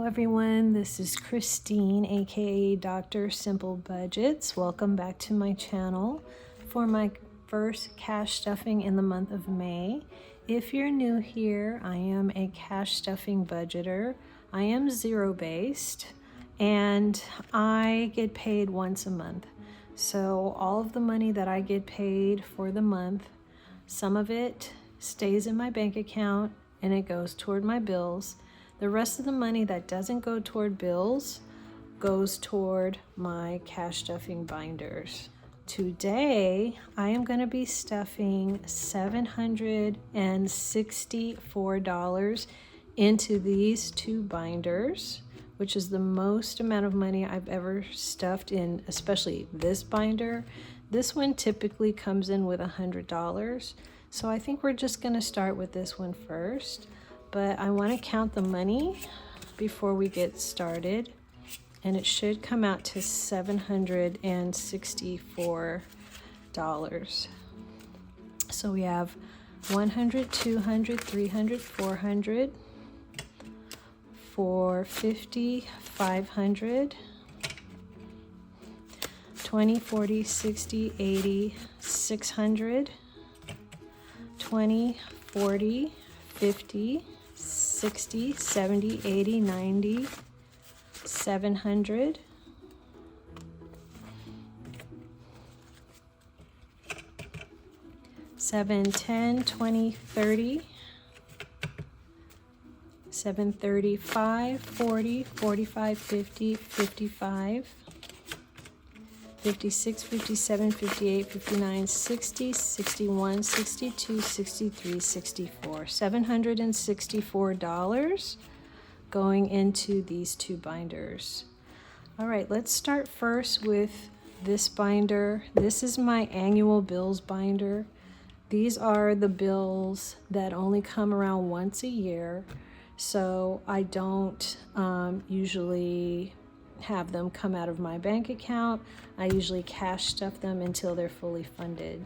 everyone, this is Christine, aka Dr. Simple Budgets. Welcome back to my channel for my first cash stuffing in the month of May. If you're new here, I am a cash stuffing budgeter. I am zero-based and I get paid once a month. So all of the money that I get paid for the month, some of it stays in my bank account and it goes toward my bills. The rest of the money that doesn't go toward bills goes toward my cash stuffing binders. Today, I am going to be stuffing $764 into these two binders, which is the most amount of money I've ever stuffed in, especially this binder. This one typically comes in with $100. So I think we're just going to start with this one first. But I want to count the money before we get started, and it should come out to $764. So we have 100, 200, 300, 400, 450, 500, 20, 40, 60, 80, 600, 20, 40, 50, 60, 70, 80, 90, 700, 7, 10, 20, 30, 7, 35, 40, 45, 50, 55, 56, 57, 58, 59, 60, 61, 62, 63, 64. $764 going into these two binders. All right, let's start first with this binder. This is my annual bills binder. These are the bills that only come around once a year, so I don't usually have them come out of my bank account. I usually cash stuff them until they're fully funded.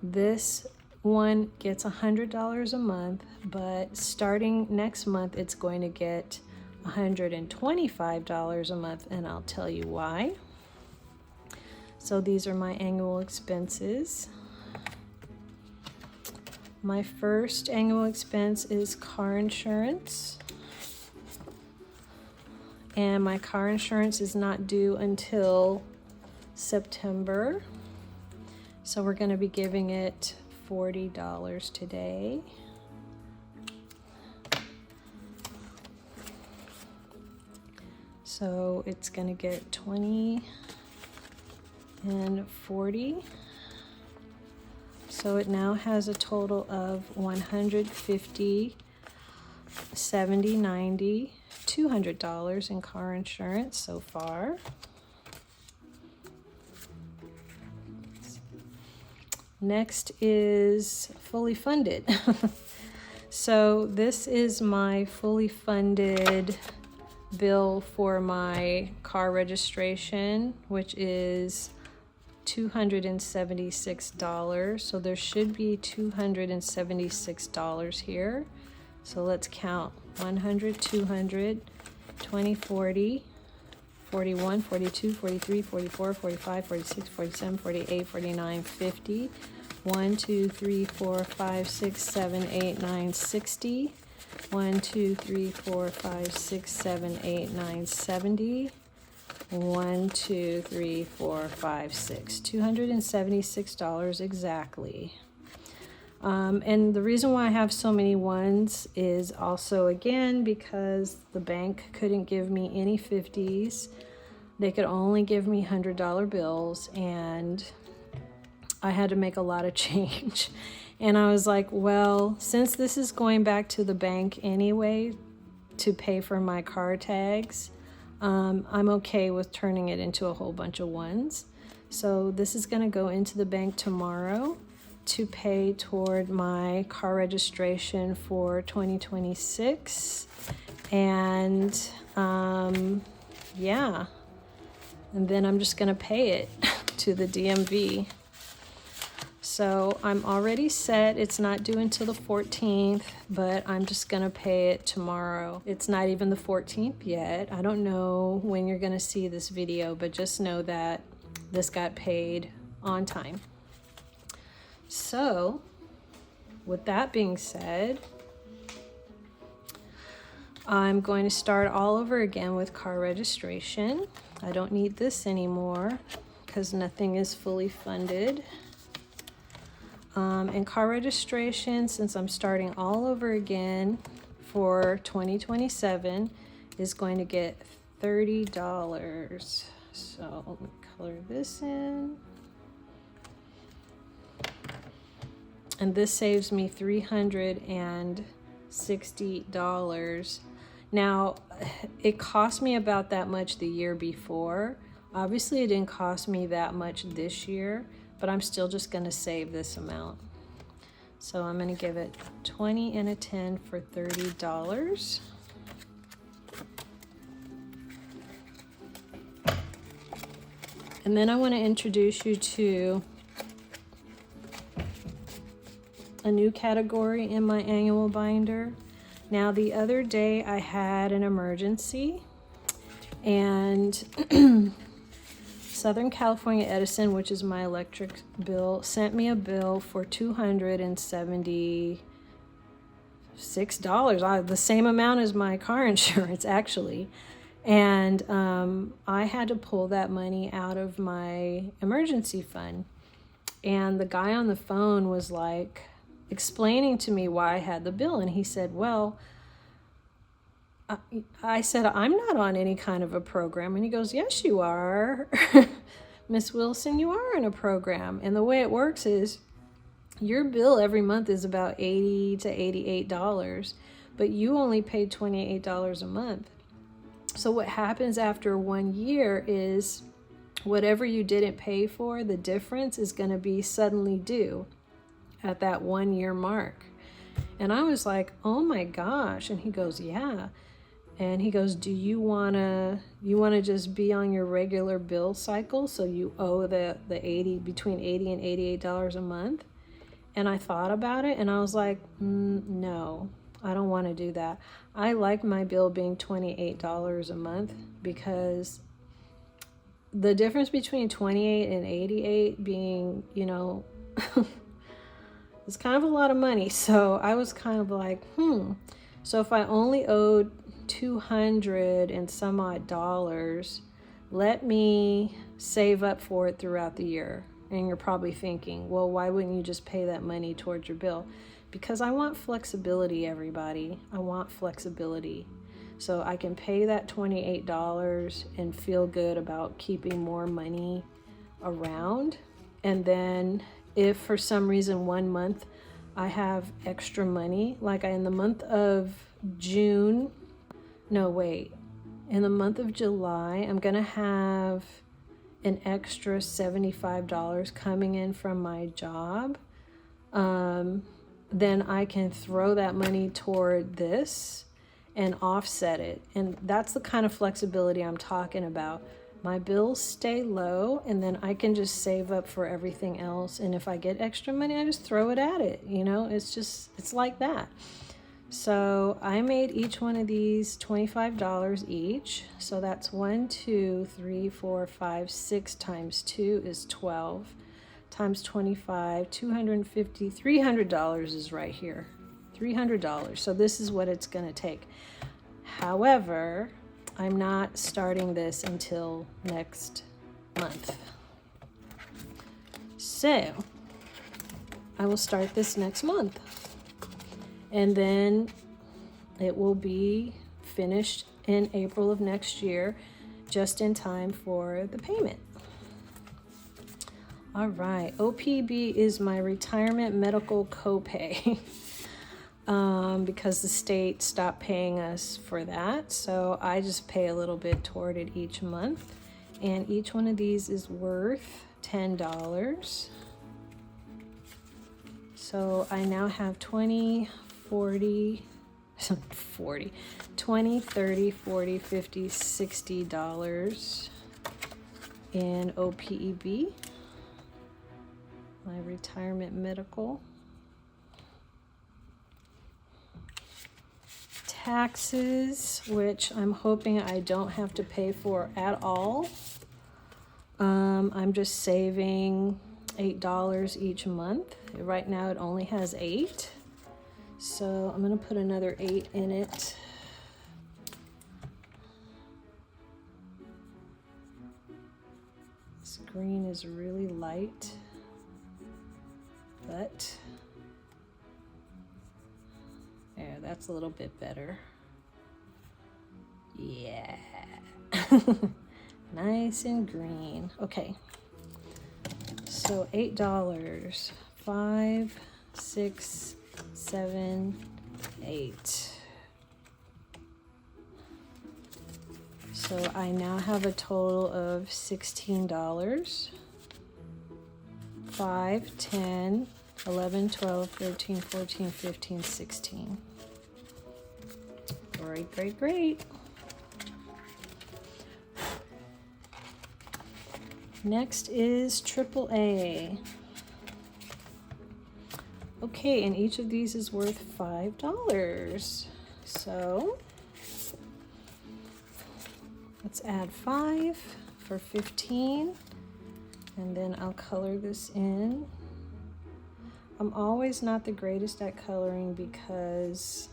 This one gets $100 a month, but starting next month it's going to get $125 a month, and I'll tell you why. So these are my annual expenses. My first annual expense is car insurance. And my car insurance is not due until September. So we're going to be giving it $40 today. So it's going to get 20 and 40. So it now has a total of 150, 70, 90, $200 in car insurance so far. Next is fully funded. So this is my fully funded bill for my car registration, which is $276. So there should be $276 here. So let's count 100, 200, 20, 40, 41, 42, 43, 44, 45, 46, 47, 48, 49, 50, 1, 2, 3, 4, 5, 6, 7, 8, 9, 60, 1, 2, 3, 4, 5, 6, 7, 8, 9, 70, 1, 2, 3, 4, 5, 6, $276 exactly. And the reason why I have so many ones is also, again, because the bank couldn't give me any 50s. They could only give me $100 bills, and I had to make a lot of change. And I was like, well, since this is going back to the bank anyway to pay for my car tags, I'm okay with turning it into a whole bunch of ones. So this is going to go into the bank tomorrow to pay toward my car registration for 2026. And yeah, and then I'm just going to pay it to the DMV. So I'm already set. It's not due until the 14th, but I'm just gonna pay it tomorrow. It's not even the 14th yet. I don't know when you're gonna see this video, but just know that this got paid on time. So with that being said, I'm going to start all over again with car registration. I don't need this anymore because nothing is fully funded. And car registration, since I'm starting all over again for 2027, is going to get $30. So let me color this in. And this saves me $360. Now, it cost me about that much the year before. Obviously, it didn't cost me that much this year, but I'm still just gonna save this amount. So I'm gonna give it 20 and a 10 for $30. And then I wanna introduce you to a new category in my annual binder. Now, the other day I had an emergency, and Southern California Edison, which is my electric bill, sent me a bill for $276, the same amount as my car insurance actually. And I had to pull that money out of my emergency fund. And the guy on the phone was like explaining to me why I had the bill, and he said, well, I said, I'm not on any kind of a program. And he goes, yes, you are. Miss Wilson, you are in a program. And the way it works is your bill every month is about $80 to $88, but you only paid $28 a month. So what happens after 1 year is whatever you didn't pay for, the difference is going to be suddenly due at that 1 year mark. And I was like, oh my gosh. And he goes, yeah. And he goes, do you wanna just be on your regular bill cycle, so you owe the between $80 and $88 a month? And I thought about it, and I was like, no, I don't want to do that. I like my bill being $28 a month, because the difference between 28 and 88 being, it's kind of a lot of money. So I was kind of like, so if I only owed 200 and some odd dollars, let me save up for it throughout the year. And you're probably thinking, well, why wouldn't you just pay that money towards your bill? Because I want flexibility, everybody. I want flexibility. So I can pay that $28 and feel good about keeping more money around. And then if for some reason 1 month I have extra money, like in the month of June, in the month of July, I'm gonna have an extra $75 coming in from my job. Then I can throw that money toward this and offset it. And that's the kind of flexibility I'm talking about. My bills stay low, and then I can just save up for everything else. And if I get extra money, I just throw it at it. It's like that. So I made each one of these $25 each. So that's 1, 2, 3, 4, 5, 6 times 2 is 12. Times 25, $250, $300 is right here. $300. So this is what it's going to take. However, I'm not starting this until next month. So I will start this next month. And then it will be finished in April of next year, just in time for the payment. All right, OPB is my retirement medical copay because the state stopped paying us for that. So I just pay a little bit toward it each month. And each one of these is worth $10. So I now have 20, 20, 30, 40, 50, $60 in OPEB. my retirement medical. Taxes, which I'm hoping I don't have to pay for at all. I'm just saving $8 each month. Right now it only has 8. So I'm gonna put another 8 in it. This green is really light, but there, that's a little bit better. Yeah. Nice and green. Okay. So $8. 5, 6, 7, 8. So I now have a total of $16. 5, 10, 11, 12, 13, 14, 15, 16. Great, great, great. Next is AAA. Okay, and each of these is worth $5. So let's add 5 for 15, and then I'll color this in. I'm always not the greatest at coloring because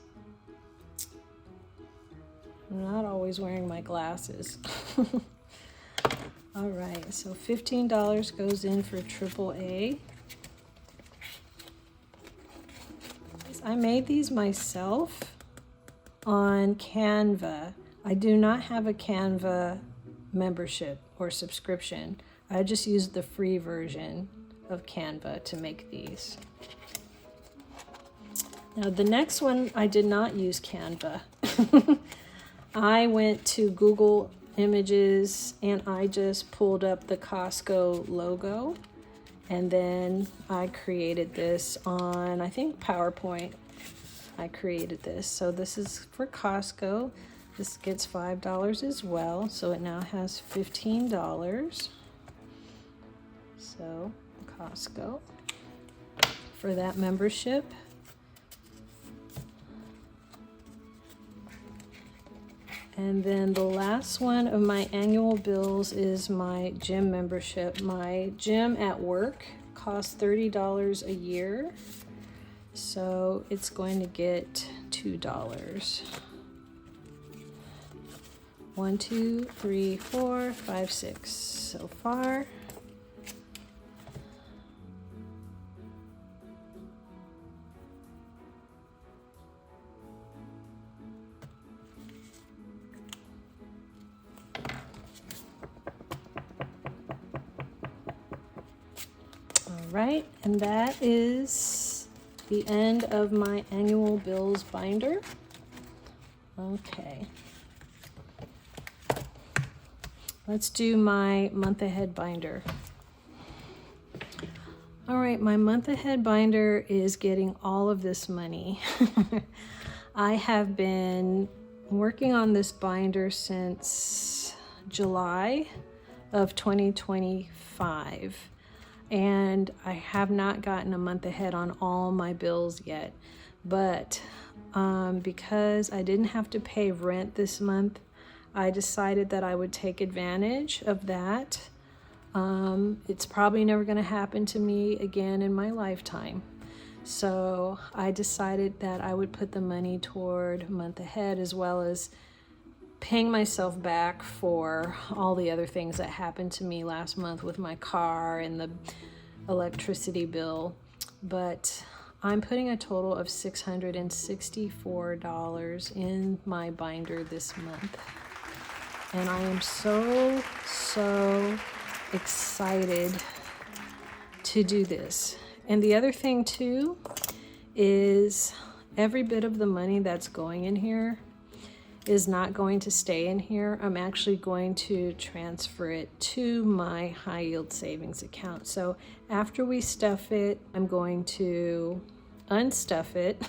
I'm not always wearing my glasses. All right, so $15 goes in for AAA. I made these myself on Canva. I do not have a Canva membership or subscription. I just used the free version of Canva to make these. Now the next one, I did not use Canva. I went to Google Images and I just pulled up the Costco logo, and then I created this on, I think, PowerPoint. I created this. So this is for Costco. This gets $5 as well, so it now has $15. So Costco for that membership. And then the last one of my annual bills is my gym membership. My gym at work costs $30 a year, so it's going to get $2. 1, 2, 3, 4, 5, 6 so far. Right, and that is the end of my annual bills binder. Okay, let's do my month ahead binder. All right, my month ahead binder is getting all of this money. I have been working on this binder since July of 2025. And I have not gotten a month ahead on all my bills yet. But because I didn't have to pay rent this month, I decided that I would take advantage of that. It's probably never going to happen to me again in my lifetime. So I decided that I would put the money toward month ahead, as well as paying myself back for all the other things that happened to me last month with my car and the electricity bill. But I'm putting a total of $664 in my binder this month. And I am so excited to do this. And the other thing too is every bit of the money that's going in here is not going to stay in here. I'm actually going to transfer it to my high yield savings account. So after we stuff it, I'm going to unstuff it.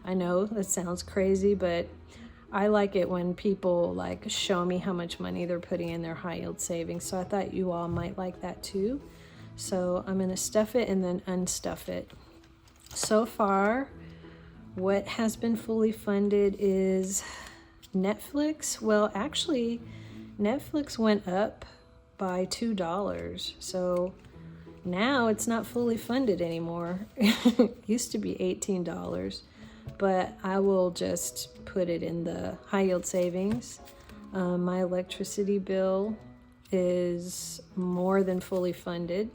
I know that sounds crazy, but I like it when people like show me how much money they're putting in their high yield savings. So I thought you all might like that too. So I'm going to stuff it and then unstuff it. So far, what has been fully funded is Netflix. Well, actually, Netflix went up by $2. So now it's not fully funded anymore. It used to be $18, but I will just put it in the high yield savings. My electricity bill is more than fully funded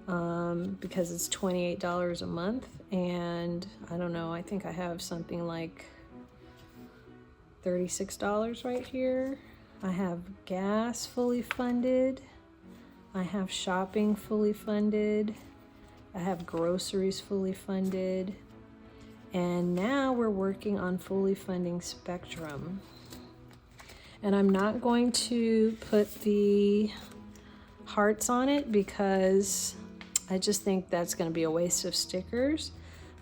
because it's $28 a month, and I don't know, I think I have something like $36 right here. I have gas fully funded. I have shopping fully funded. I have groceries fully funded. And now we're working on fully funding Spectrum. And I'm not going to put the hearts on it because I just think that's going to be a waste of stickers.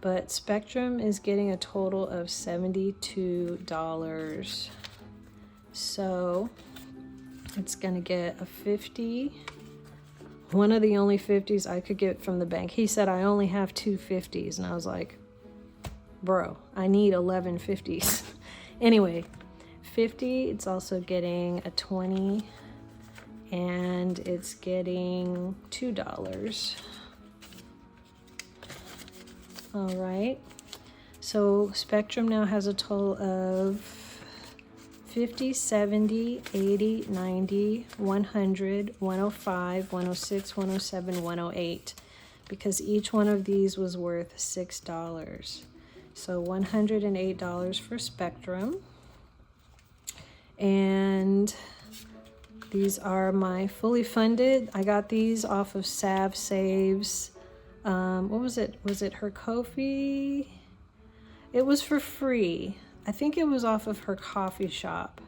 But Spectrum is getting a total of $72. So it's going to get a 50. One of the only 50s I could get from the bank. He said I only have 2 50s, and I was like, bro, I need 11 50s. Anyway, 50, it's also getting a 20, and it's getting $2. All right, so Spectrum now has a total of 50, 70, 80, 90, 100, 105, 106, 107, 108, because each one of these was worth $6. So $108 for Spectrum. And these are my fully funded. I got these off of Sav Saves. What was it? Was it her Ko-fi? It was for free. I think it was off of her coffee shop.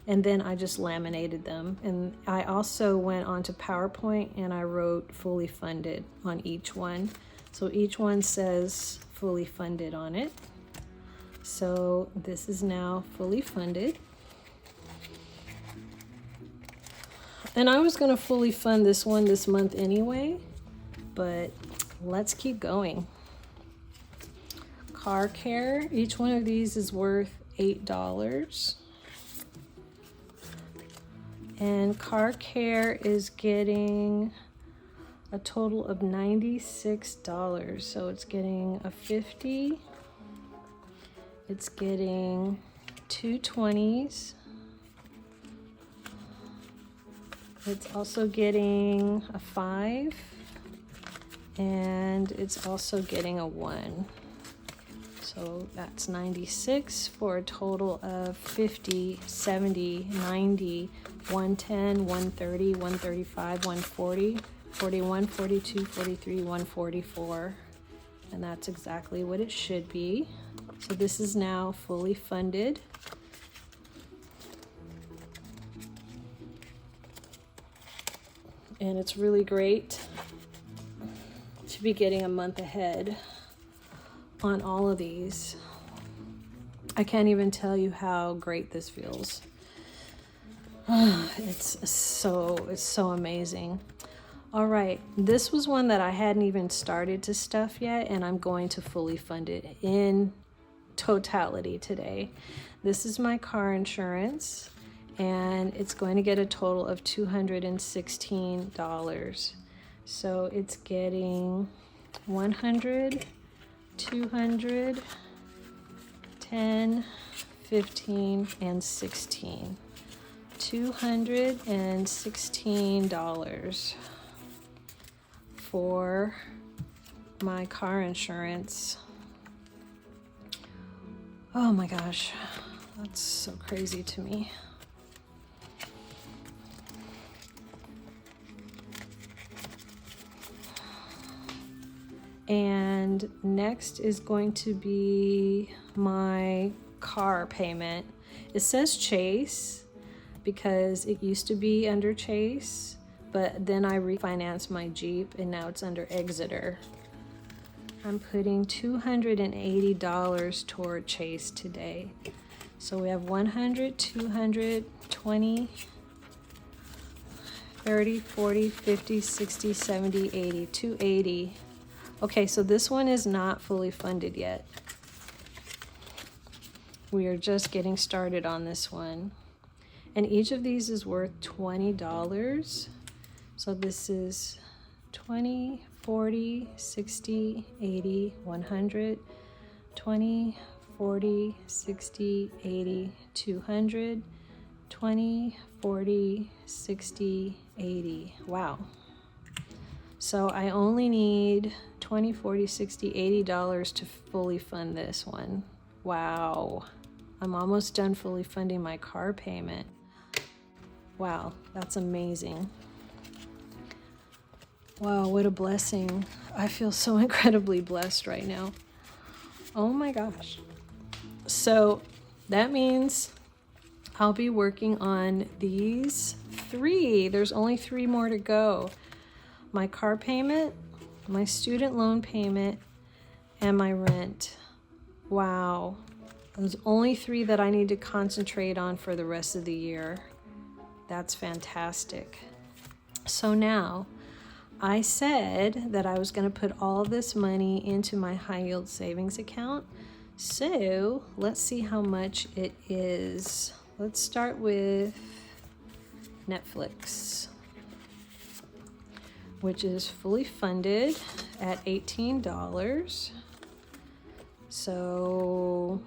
And then I just laminated them. And I also went onto PowerPoint and I wrote fully funded on each one. So each one says fully funded on it. So this is now fully funded. And I was going to fully fund this one this month anyway, but let's keep going. Car care, each one of these is worth $8. And car care is getting a total of $96. So it's getting a 50. It's getting 2 20s. It's also getting a 5. And it's also getting a 1. So that's 96 for a total of 50, 70, 90, 110, 130, 135, 140, 41, 42, 43, 144. And that's exactly what it should be. So this is now fully funded. And it's really great to be getting a month ahead on all of these. I can't even tell you how great this feels. It's so amazing. All right, this was one that I hadn't even started to stuff yet, and I'm going to fully fund it in totality today. This is my car insurance, and it's going to get a total of $216. So it's getting 100, 200, 10, 15, and 16. $216 for my car insurance. Oh my gosh, that's so crazy to me. And next is going to be my car payment. It says Chase because it used to be under Chase, but then I refinanced my Jeep and now it's under Exeter. I'm putting $280 toward Chase today. So we have 100, 200, 20, 30, 40, 50, 60, 70, 80, 280. Okay, so this one is not fully funded yet. We are just getting started on this one. And each of these is worth $20. So this is 20, 40, 60, 80, 100, 20, 40, 60, 80, 200, 20, 40, 60, 80. Wow. So I only need 20, 40, 60, $80 to fully fund this one. Wow. I'm almost done fully funding my car payment. Wow, that's amazing. Wow, what a blessing. I feel so incredibly blessed right now. Oh my gosh. So that means I'll be working on these 3. There's only 3 more to go. My car payment, my student loan payment, and my rent. Wow. There's only 3 that I need to concentrate on for the rest of the year. That's fantastic. So now, I said that I was going to put all this money into my high yield savings account. So let's see how much it is. Let's start with Netflix, which is fully funded at $18. So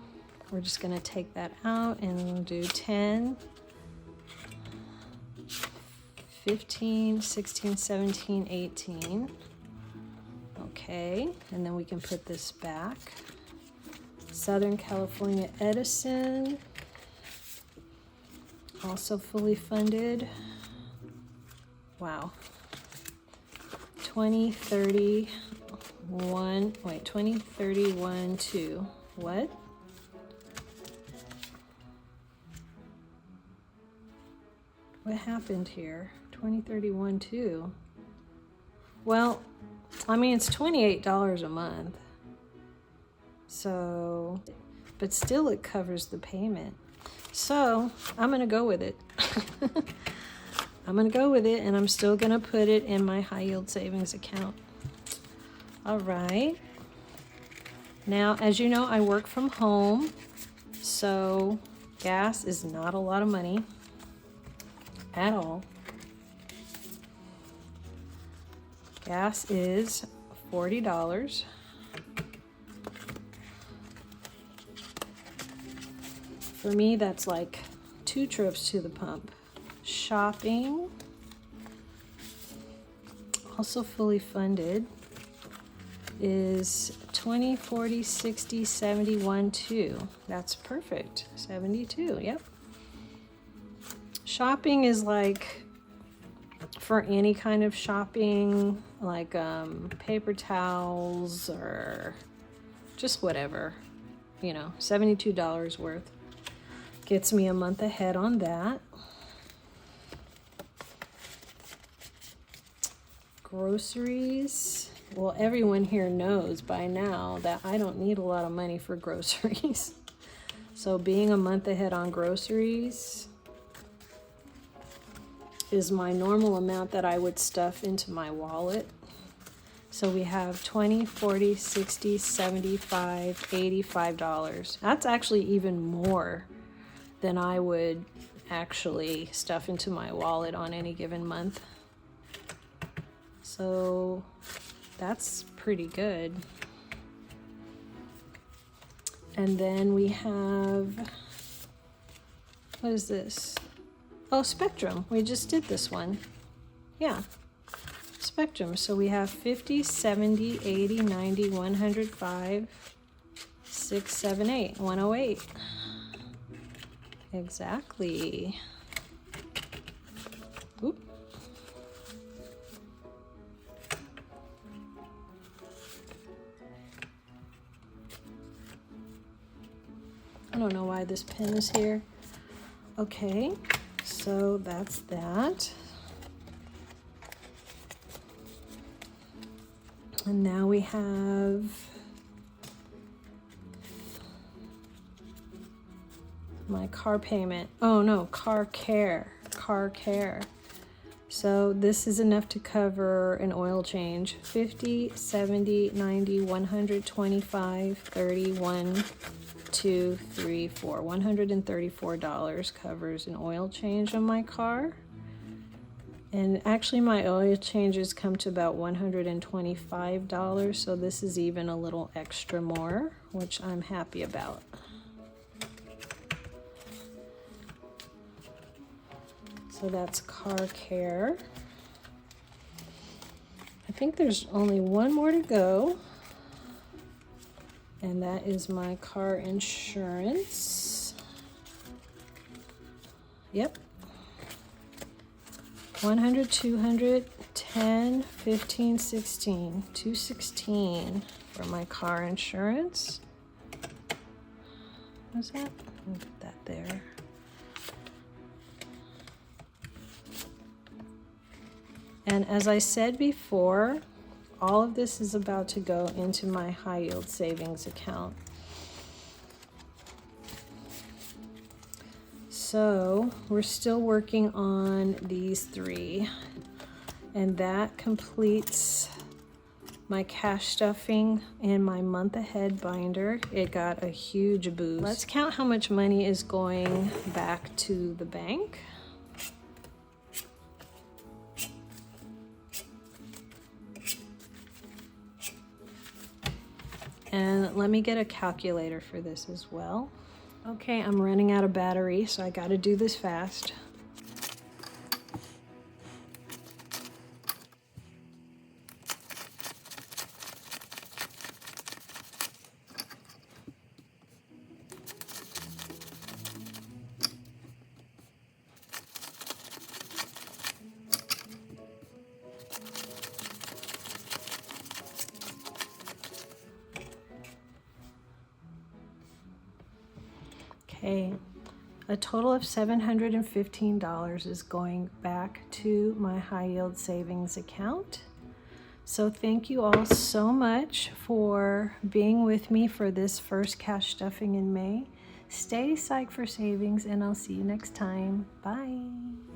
we're just going to take that out and do 10, 15, 16, 17, 18. Okay, and then we can put this back. Southern California Edison, also fully funded. Wow. 20, 31, wait, 20, 31, 2. What? What happened here? 20, 31, 2. Well, I mean, it's $28 a month. So, but still it covers the payment. So I'm going to go with it. I'm going to go with it, and I'm still going to put it in my high yield savings account. All right. Now, as you know, I work from home, so gas is not a lot of money at all. Gas is $40. For me, that's like 2 trips to the pump. Shopping, also fully funded, is 20, 40, 60, 71, 2. That's perfect. 72, yep. Shopping is like for any kind of shopping, like paper towels or just whatever, you know, $72 worth. Gets me a month ahead on that. Groceries. Well, everyone here knows by now that I don't need a lot of money for groceries. So being a month ahead on groceries is my normal amount that I would stuff into my wallet. So we have 20, 40, 60, 75, $85. That's actually even more than I would actually stuff into my wallet on any given month. So that's pretty good. And then we have, what is this? Oh, Spectrum. We just did this one. Yeah, Spectrum. So we have 50, 70, 80, 90, 105, 6, 7, 8, 108. Exactly. Oop. I don't know why this pen is here. Okay, so that's that. And now we have my car payment. Oh no, car care. So this is enough to cover an oil change. 50, 70, 90, 125, 30, 1, 2, 3, 4. $134 covers an oil change on my car. And actually my oil changes come to about $125, so this is even a little extra more, which I'm happy about. So that's car care. I think there's only one more to go, and that is my car insurance. Yep. 100, 200, 10, 15, 16. 216 for my car insurance. What's that? I'll put that there. And as I said before, all of this is about to go into my high yield savings account. So we're still working on these three, and that completes my cash stuffing in my month ahead binder. It got a huge boost. Let's count how much money is going back to the bank. And let me get a calculator for this as well. Okay, I'm running out of battery, so I gotta do this fast. Okay, a total of $715 is going back to my high yield savings account. So thank you all so much for being with me for this first cash stuffing in May. Stay psyched for savings, and I'll see you next time. Bye.